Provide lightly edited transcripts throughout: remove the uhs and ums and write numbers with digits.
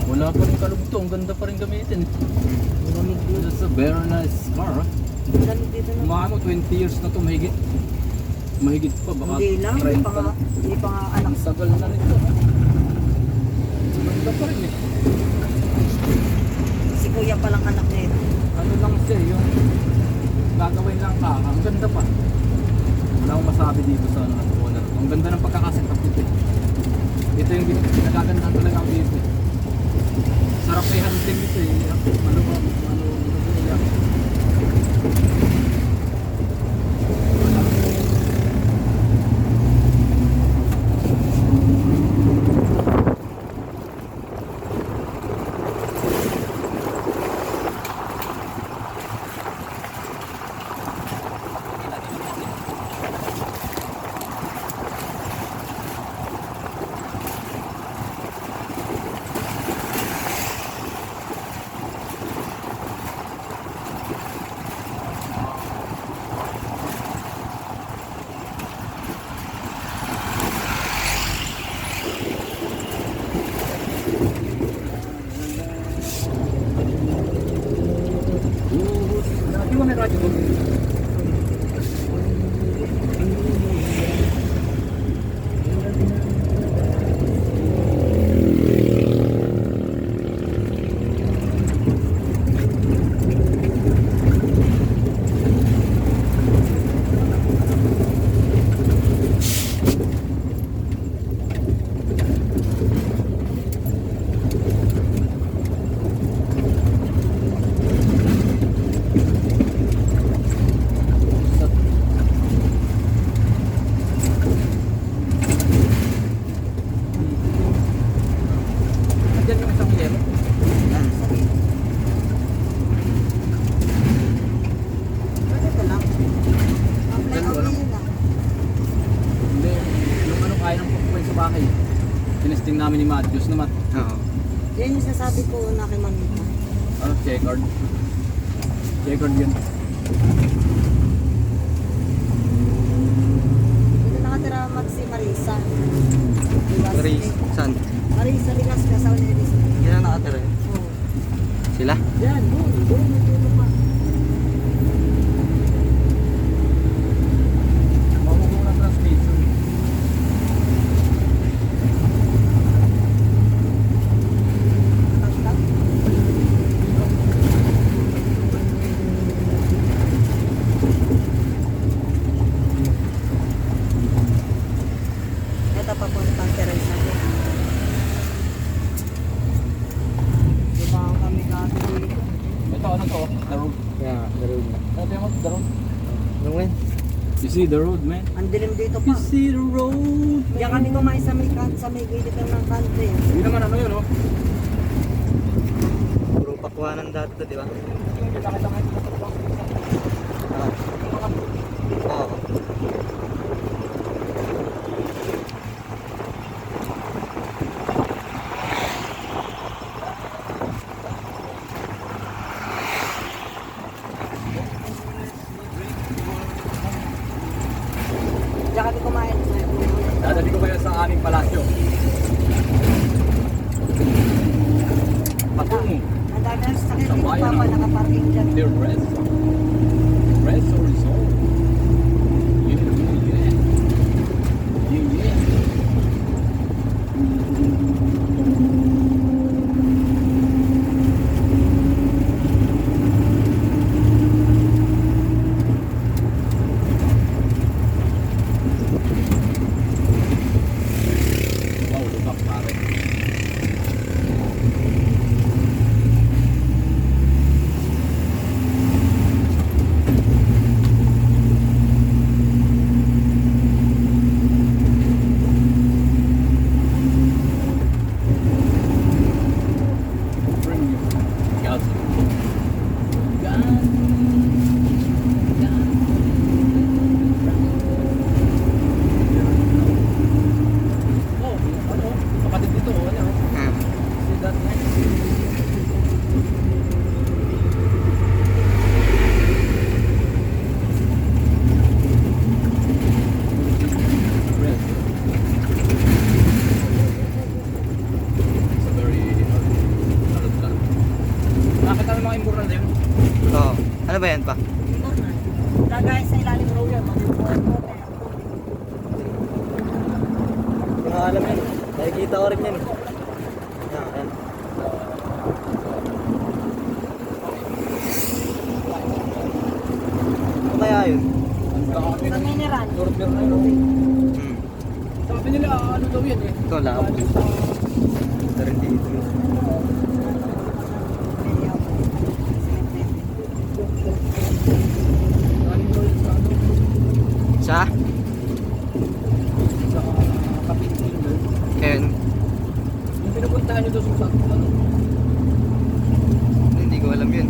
Wala pa rin kalugto, ang ganda pa rin gamitin. Lamig dito. It's a very nice car. Lamig dito na. Mga 20 years na to mahigit. Mahigit pa, baka Hindi lang, 30 hindi pa nga anak. Ang sagal na nito. Ganda pa rin eh. Si kuya palang anak niya ito. Ano lang siya, yung gagawin lang ka, ang ganda pa. Wala akong masabi dito sa ano, owner. Ang ganda ng pagkakasetup dito eh. Ito yung nagagandahan talaga ako dito eh. Sarap may handling ito eh. Ano ba? Di ba may radyo ko? Nandiyan yung isang yelo. Ito lang. Apply Ganun, ako ano? yun ah. Hindi, yung ano kaya ng pagkukuhin sa bahay. Tinesting namin ni Matthews na Oo. Yan yung sasabi ko na kay Manita. ano, checkered. Checkered yun. Dito nakatira si Marisa. Diba? Grace, saan? Marisa Ligas, kasawa ni Elisa. Yan ang nakatira yun. Oo. Sila? Yan, doon, natulog pa. Makukuha ng transmission. Tagtag. Ito papuntang Teresa. Diba kami dati dito? Ito ano to? The road. Yeah, the road na. Ano yung the road? Ano nga yun? You see the road, man? Ang dilim dito You pa. see the road, Diyan kami kumain sa may, sa may gilid ng country. Hindi naman ano yun, oh. Puro pakwanan dati to, di ba? Oo. Diyan kami kumain. Dadali ko kayo sa aming palasyo. Patungo. Ang dami ng sakit Sa dito bayan pa ng- nakaparking dyan. The rest. Rest or resort. Yeah, yeah. Yeah, yeah. Wow, lubak pare. Ano ba yan pa? Ikaw na. Lagay sa ilalim ng ulo. Hindi ko alam yan. Nakikita ko rin yan. Yan. Ano kaya yun? Ang dami Sa na. mineral. Normal na yun. Hmm. Sabi nila, ano daw yan eh. Ito, labo. Ito rin dito. Galing daw yun sa ano, Sa? sa Kapitin doon. Ayan. Yung pinupuntahan nyo doon sa ano. Hindi ko alam yun.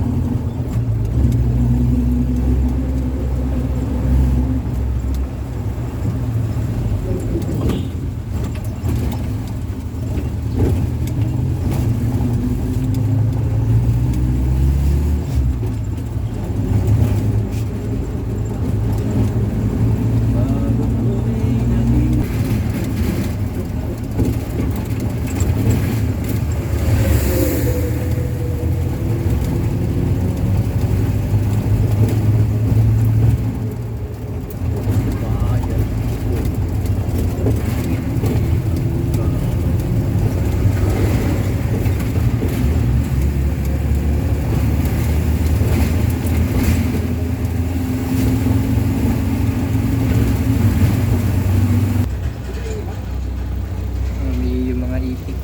May yung mga ipik.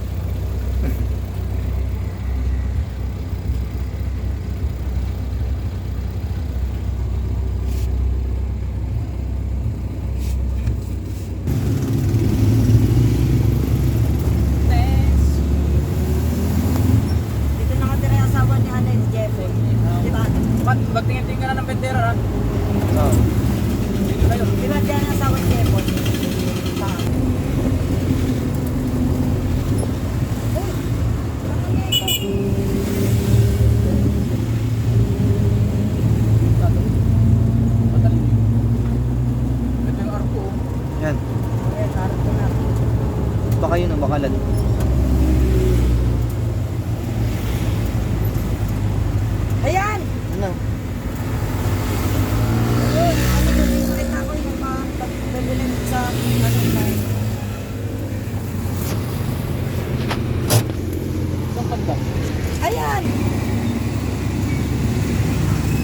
Dito nakatira yung asawa ni Ana ni Jeffrey. Di ba? Magtingin-tingin ka na ng bendera ha. Oo. Dito kayo. Di ba dyan ang asawa ni Jeffrey? Sa Madaling. Ito yung arko. oh. Yan. Eh, tarot ko na. Baka yun ang bakalan. Ayan! Ano? Ayun, ano ko din nakita ko yung mga pagbibilin sa ano na. Saan banda? Ayan!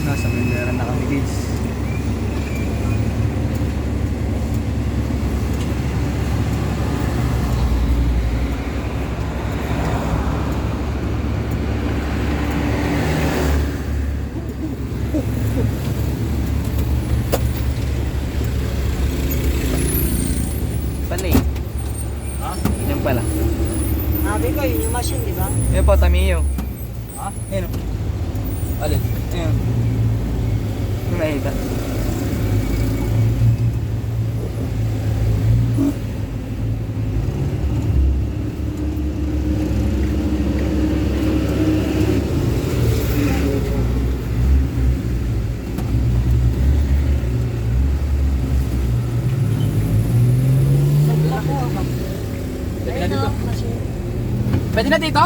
Nasa meron na kami guys. Pala eh. Ha? Yan pala. Sabi ko, yun yung machine, di ba? Yan po, Tamiyo. Ha? Yan o. Alin? Ayan. Ano nakita? Sa ako. Pwede na Ayun dito. o, machine. Pwede na dito?